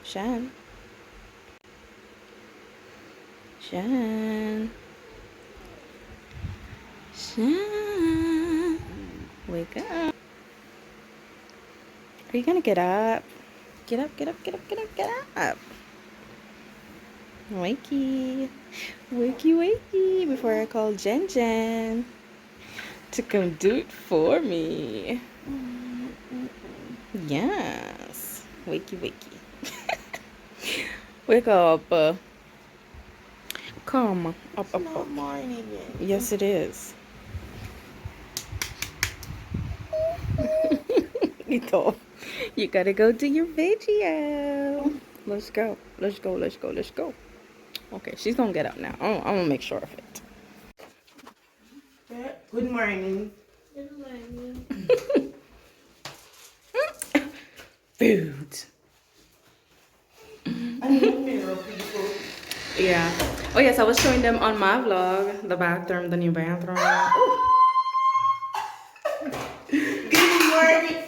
Shan. Shan. Shan. Wake up. Are you gonna get up? Get up, get up, get up, get up, get up. Wakey. Wakey, wakey. Before I call Jen Jen to come do it for me. Yes. Wakey, wakey. Wake up. Come. Up, up, up. Morning yet. Yes, it is. Ito. You gotta go do your video. Let's go. Let's go. Let's go. Let's go. Okay, she's gonna get up now. I'm gonna make sure of it. Good morning. Good morning. Food. I need a mirror, people. Yeah. Oh yes, I was showing them on my vlog the bathroom, the new bathroom. Good morning.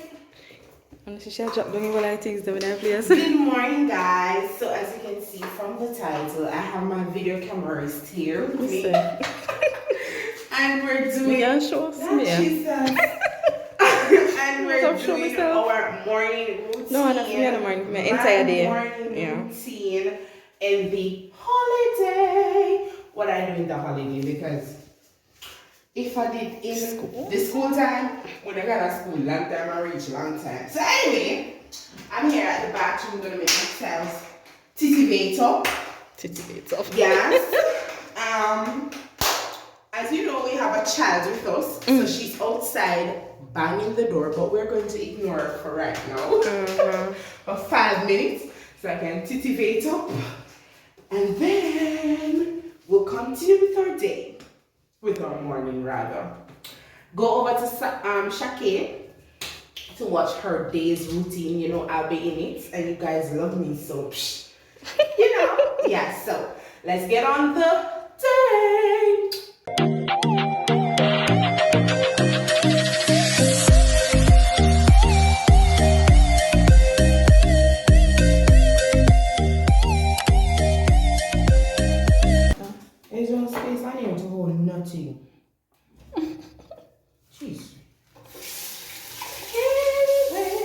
And she should drop down what I think down that place. Good morning, guys. So as you can see from the title, I have my video cameras here with me. And we're doing Yeah, show us. Yeah. And we're doing our morning routine. No, I'm not in the morning. My entire day. Morning routine in the holiday. What I do in the holiday, because if I did in the school time, when I got to school long time, I reach long time. So anyway, I'm here at the bathroom gonna make myself titivator. Titivator. Yes. As you know, we have a child with us, so she's outside banging the door, but we're going to ignore her for right now for 5 minutes, so I can titivate up, and then we'll continue with our day, with our morning rather. Go over to Shake to watch her day's routine. You know, I'll be in it, and you guys love me, so you know, yeah. So let's get on the day. There's no space on here to hold nothing. Jeez. Anyway.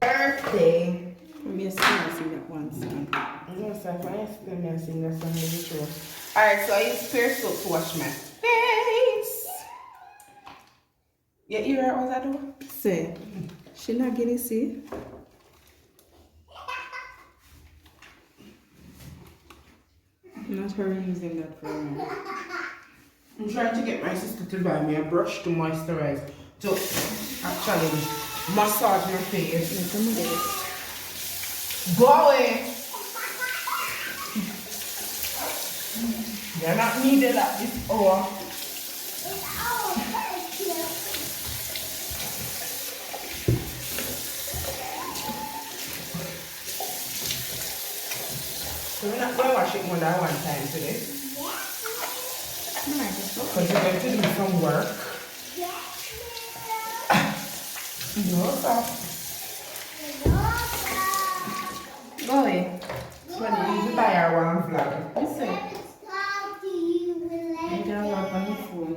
Birthday. Maybe I sing that once. Let me sing that song in the show. Alright, so I use clear soap to wash my face. Yeah, you heard what I do? Say, she not getting see. Not her using that for me. I'm trying to get my sister to buy me a brush to moisturize, to actually massage my face. Yeah, come and get it. Go away. You're not needed at this hour. So we're not going to wash it more than one time today. Because we're going to do some work. No, sir. Go away. When you use the tire one vlog. Listen. I got a lot on your phone.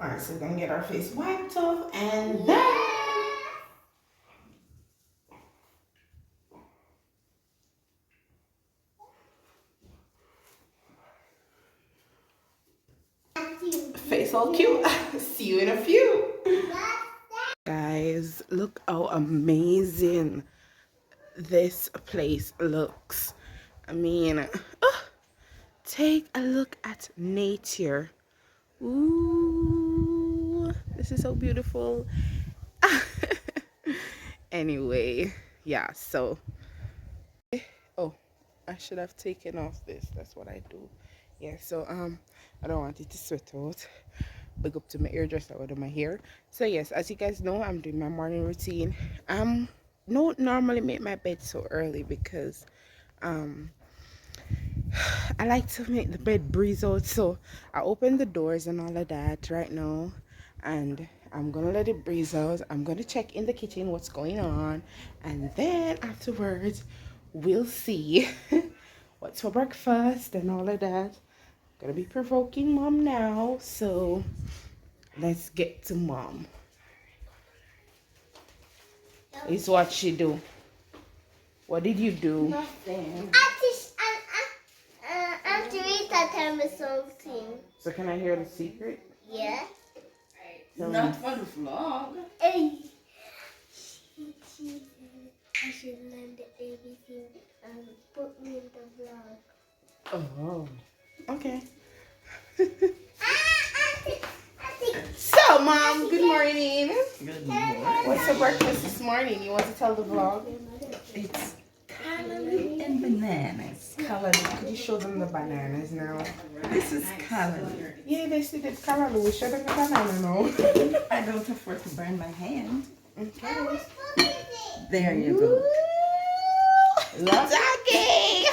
Alright, so we're going to get our face wiped off and then Face all cute. See you in a few. Guys, look how amazing this place looks. I mean, take a look at nature. Ooh, this is so beautiful. Anyway, yeah, so oh, I should have taken off this. That's what I do. Yeah, so I don't want it to sweat out. Big up to my hairdresser with my hair. So yes, as you guys know, I'm doing my morning routine. Don't normally make my bed so early because I like to make the bed breeze out. So I open the doors and all of that right now, and I'm gonna let it breeze out. I'm gonna check in the kitchen what's going on, and then afterwards we'll see what's for breakfast and all of that. Gonna be provoking mom now, so let's get to mom. Is what she do. What did you do? Nothing. I'm doing that Amazon thing. So can I hear the secret? Yeah. Not for the vlog. Hey. I should learn the ABC and put me in the vlog. Oh, okay. So, mom, good morning. Good morning. What's for breakfast this morning? You want to tell the vlog? It's callaloo and bananas. Callaloo. Could you show them the bananas now? This is callaloo. Yeah, they said it's callaloo. Show them the banana now. I don't afford to burn my hand. Okay. There you go. Shake.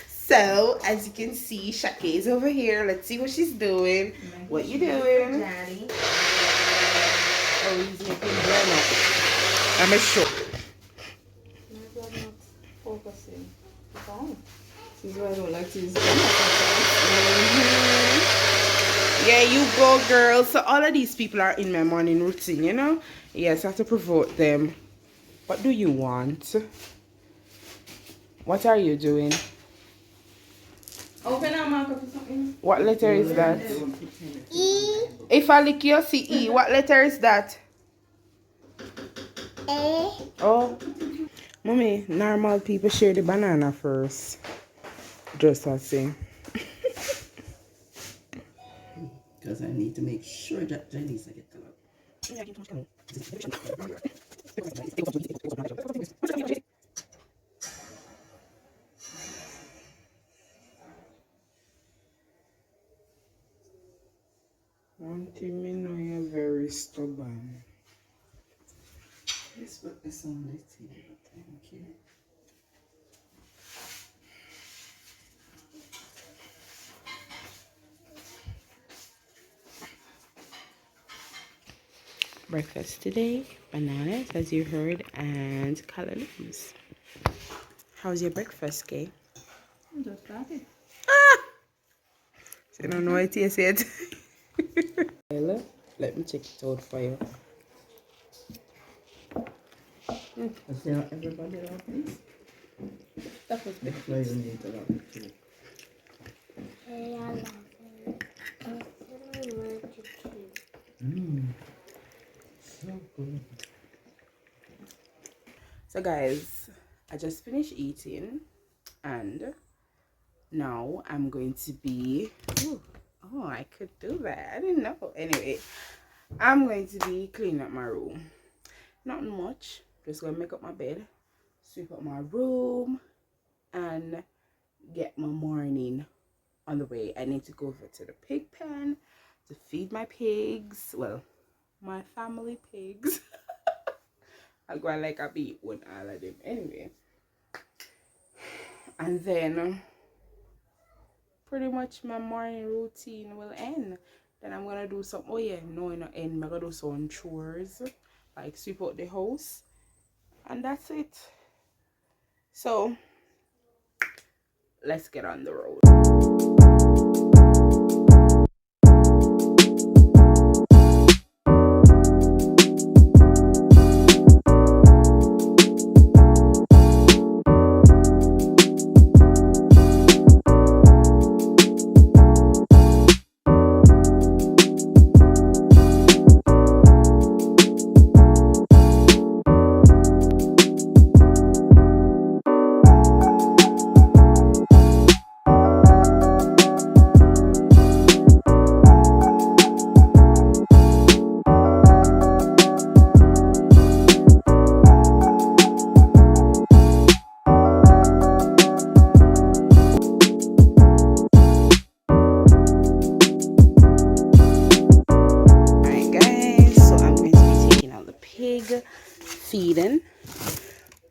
So, as you can see, Shake is over here. Let's see what she's doing. What you doing? Daddy. Oh, he's making bread now. I'm a show. Focusing. This is why I don't like to use Yeah, you go, girl. So all of these people are in my morning routine, you know? Yes, I have to provoke them. What do you want? What are you doing? Open up, Marco, for something. What letter is that? E. If I lick your C-E, what letter is that? A. Oh. Mommy, normal people share the banana first. Just as saying. Because I need to make sure that Jenny's get the love. One thing me know you're very stubborn. Let's put this on the table. Thank you. Breakfast today, bananas as you heard, and callaloo's. How's your breakfast, Kay? Just started. So you don't know what it is yet. Ella, let me check it out for you. Is there everybody out, please? That was big. Why you need to love it too? So good. So guys, I just finished eating and now I'm going to be oh, I could do that. I didn't know. Anyway, I'm going to be cleaning up my room. Not much. Just gonna make up my bed, sweep up my room, and get my morning on the way. I need to go over to the pig pen to feed my pigs. Well, my family pigs. I go like a beat with all of them. Anyway. And then pretty much my morning routine will end. Then I'm gonna do some no in the end I'm gonna do some chores, like sweep out the house, and that's it. So let's get on the road. feeding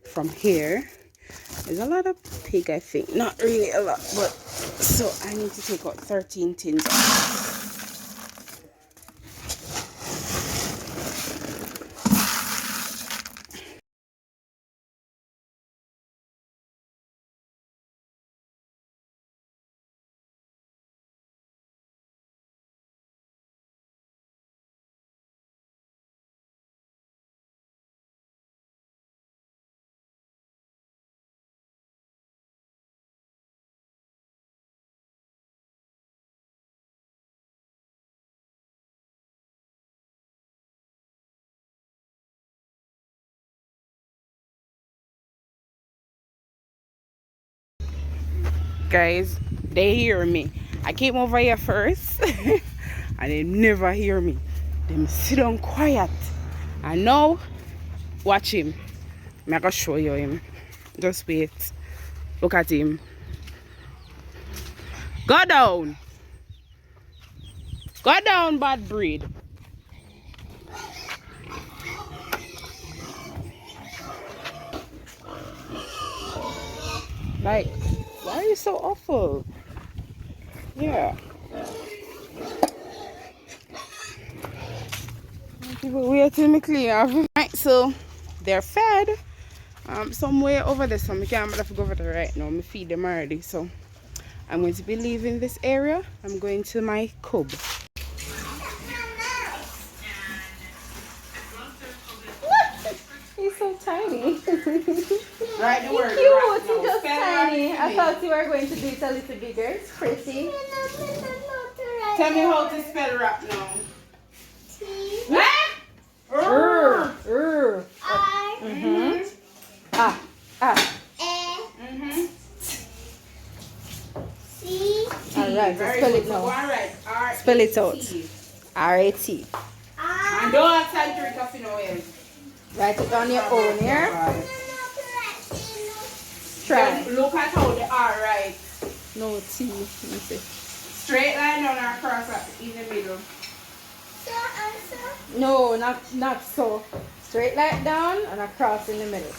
from here. There's a lot of pig, I think. Not really a lot, but so I need to take out 13 tins off. Guys, they hear me. I came over here first and they never hear me. Them sit down quiet. And now, watch him. I'm gonna show you him. Just wait. Look at him. Go down. Go down, bad breed. Like, why are you so awful? Yeah. People wait till me clean off. Right, so they're fed. Somewhere over there, so I can't have to go over there right now. I feed them already, so I'm going to be leaving this area. I'm going to my cub. He's so tiny. Right, the word. Cute, he's just tiny. I thought you were going to do it a little bigger. It's pretty. Tell me how to spell rap now. Alright, so spell it now. Spell it out. R-A-T. And don't accentuate it off in no way. Write it on your own here. Try. Look at how the R right. No T. Let me see. Straight line down and cross up in the middle. No, not so. Straight line down and across in the middle.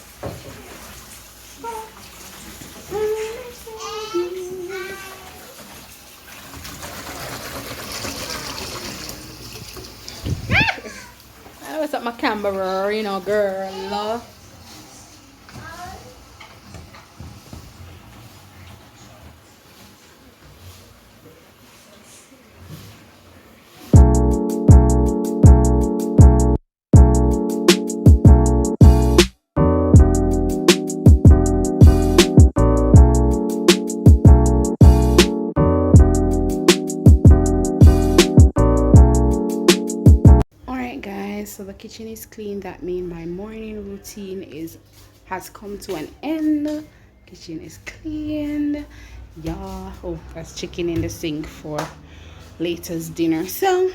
What's up, my camera, you know, girl. So the kitchen is clean. That means my morning routine has come to an end. Kitchen is cleaned. Yeah. Oh, that's chicken in the sink for later's dinner. So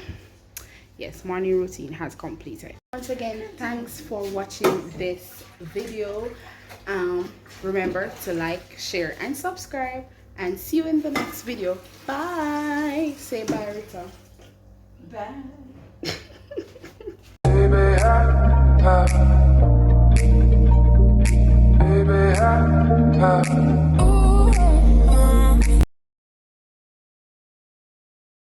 yes, morning routine has completed. Once again, thanks for watching this video. Remember to like, share and subscribe, and see you in the next video. Bye. Say bye, Rita. Bye. Baby,